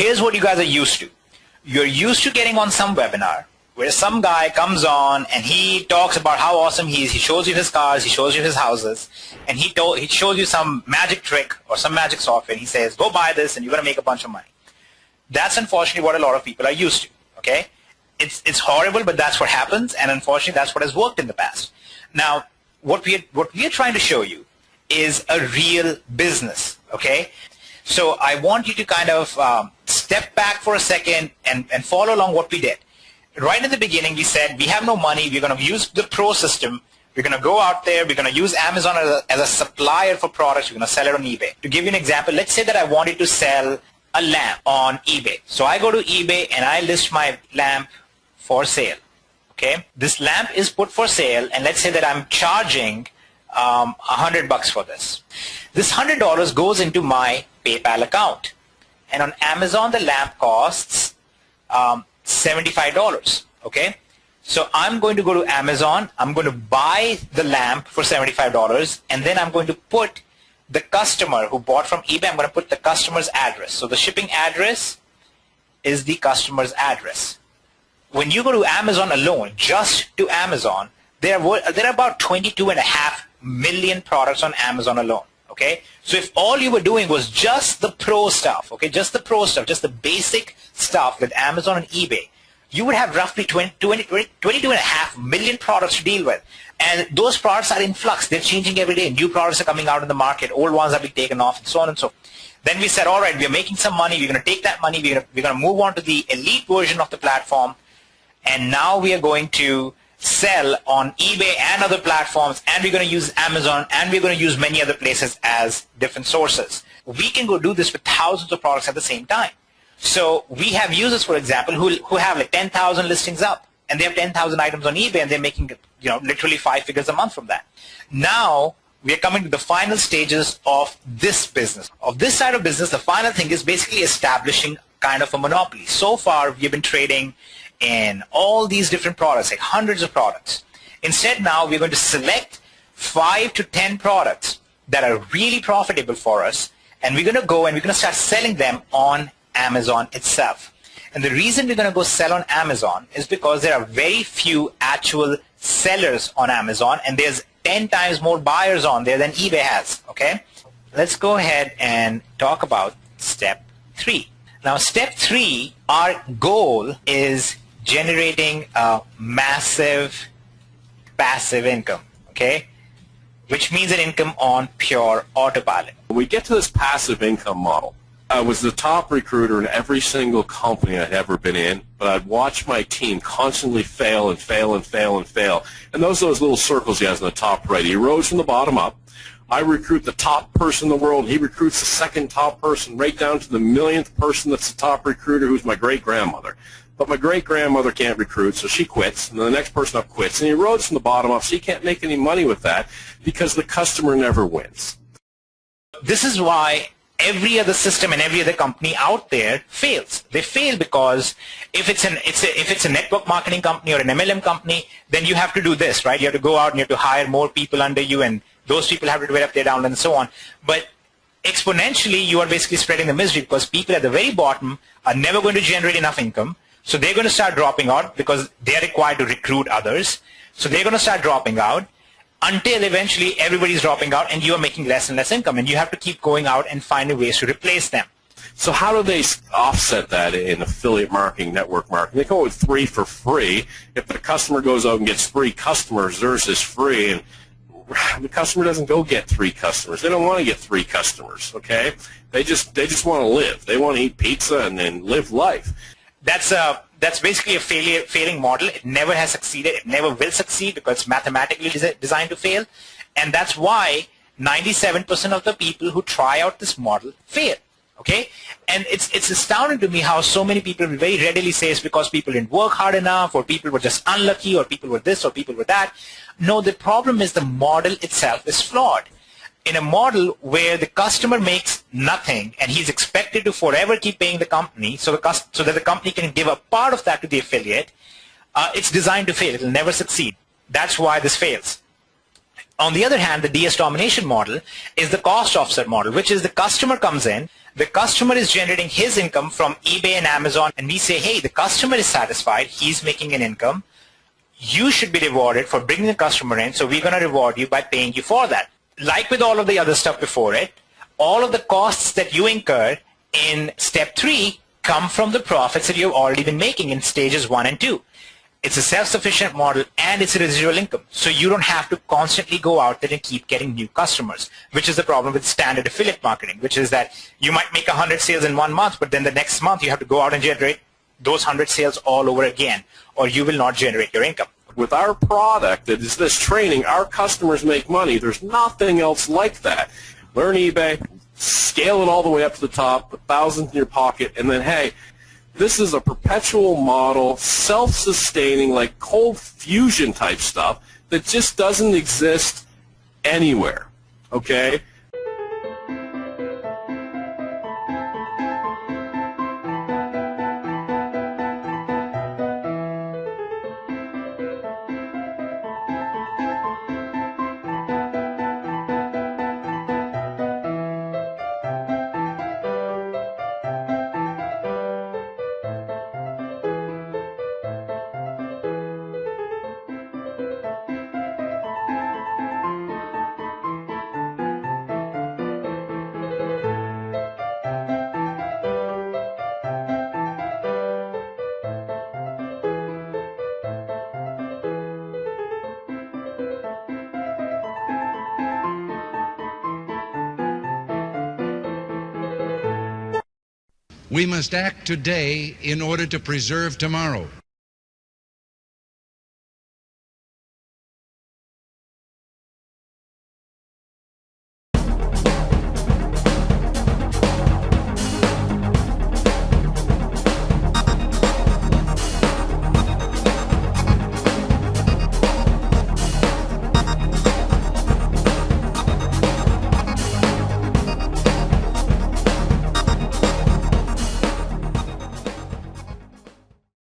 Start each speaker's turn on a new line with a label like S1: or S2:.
S1: here's what you guys are used to. You're used to getting on some webinar where some guy comes on and he talks about how awesome he is. He shows you his cars, he shows you his houses, and he shows you some magic trick or some magic software, and he says, go buy this and you're going to make a bunch of money. That's unfortunately what a lot of people are used to, okay? It's horrible, but that's what happens, and unfortunately that's what has worked in the past. Now, what we are trying to show you is a real business, okay? So I want you to kind of step back for a second and follow along what we did. Right in the beginning, we said we have no money. We're going to use the pro system. We're going to go out there. We're going to use Amazon as a supplier for products. We're going to sell it on eBay. To give you an example, let's say that I wanted to sell a lamp on eBay. So I go to eBay and I list my lamp for sale. Okay, this lamp is put for sale, and let's say that I'm charging $100 for this. This $100 goes into my PayPal account, and on Amazon the lamp costs $75. Okay, so I'm going to go to Amazon. I'm going to buy the lamp for $75, and then I'm going to put the customer who bought from eBay. I'm going to put the customer's address. So the shipping address is the customer's address. When you go to Amazon alone, just to Amazon, there are about 22.5 million products on Amazon alone. Okay, so if all you were doing was just the pro stuff, okay, just the pro stuff, just the basic stuff with Amazon and eBay, you would have roughly 22.5 million products to deal with. And those products are in flux. They're changing every day. New products are coming out in the market. Old ones are being taken off, and so on and so forth. Then we said, all right, we're making some money. We're going to take that money. We're going to move on to the elite version of the platform. And now we are going to sell on eBay and other platforms, and we're going to use Amazon, and we're going to use many other places as different sources. We can go do this with thousands of products at the same time. So we have users, for example, who have like 10,000 listings up, and they have 10,000 items on eBay, and they're making, you know, literally 5 figures a month from that. Now we are coming to the final stages of this business. Of this side of business, the final thing is basically establishing kind of a monopoly. So far, we've been trading in all these different products, like hundreds of products. Instead, now we're going to select 5 to 10 products that are really profitable for us, and we're going to go and we're going to start selling them on Amazon itself. And the reason we're going to go sell on Amazon is because there are very few actual sellers on Amazon, and there's 10 times more buyers on there than eBay has. Okay, let's go ahead and talk about step 3. Now, step 3, our goal is generating a massive passive income, okay, which means an income on pure autopilot.
S2: When we get to this passive income model, I was the top recruiter in every single company I'd ever been in, but I'd watch my team constantly fail and fail and fail and fail. And those little circles he has in the top right. He rose from the bottom up. I recruit the top person in the world. He recruits the second top person, right down to the millionth person that's the top recruiter, who's my great-grandmother. But my great-grandmother can't recruit, so she quits, and then the next person up quits. And he rose from the bottom up, so he can't make any money with that because the customer never wins.
S1: This is why every other system and every other company out there fails. They fail because if it's a network marketing company or an MLM company, then you have to do this, right? You have to go out and you have to hire more people under you, and those people have to develop their downline and so on. But exponentially, you are basically spreading the misery because people at the very bottom are never going to generate enough income. So they're going to start dropping out because they're required to recruit others. So they're going to start dropping out until eventually everybody's dropping out and you are making less and less income. And you have to keep going out and finding ways to replace them.
S2: So how do they offset that in affiliate marketing, network marketing? They go with 3 for free. If the customer goes out and gets 3 customers, theirs is free, and the customer doesn't go get 3 customers. They don't want to get 3 customers, okay? They just want to live. They want to eat pizza and then live life.
S1: That's basically a failing model. It never has succeeded. It never will succeed because it's mathematically designed to fail. And that's why 97% of the people who try out this model fail. Okay? And it's astounding to me how so many people very readily say it's because people didn't work hard enough, or people were just unlucky, or people were this, or people were that. No, the problem is the model itself is flawed. In a model where the customer makes nothing and he's expected to forever keep paying the company so that the company can give a part of that to the affiliate, it's designed to fail. It will never succeed. That's why this fails. On the other hand, the DS Domination model is the cost offset model, which is the customer comes in, The customer is generating his income from eBay and Amazon, and we say, hey, the customer is satisfied, he's making an income. You should be rewarded for bringing the customer in, so we're going to reward you by paying you for that. Like with all of the other stuff before it, all of the costs that you incur in step 3 come from the profits that you've already been making in stages 1 and 2. It's a self-sufficient model, and it's a residual income. So you don't have to constantly go out there and keep getting new customers, which is the problem with standard affiliate marketing, which is that you might make 100 sales in 1 month, but then the next month you have to go out and generate those 100 sales all over again, or you will not generate your income.
S2: With our product, that is this training, our customers make money. There's nothing else like that. Learn eBay, scale it all the way up to the top, put thousands in your pocket, and then, hey, this is a perpetual model, self-sustaining, like cold fusion type stuff that just doesn't exist anywhere, okay?
S3: We must act today in order to preserve tomorrow.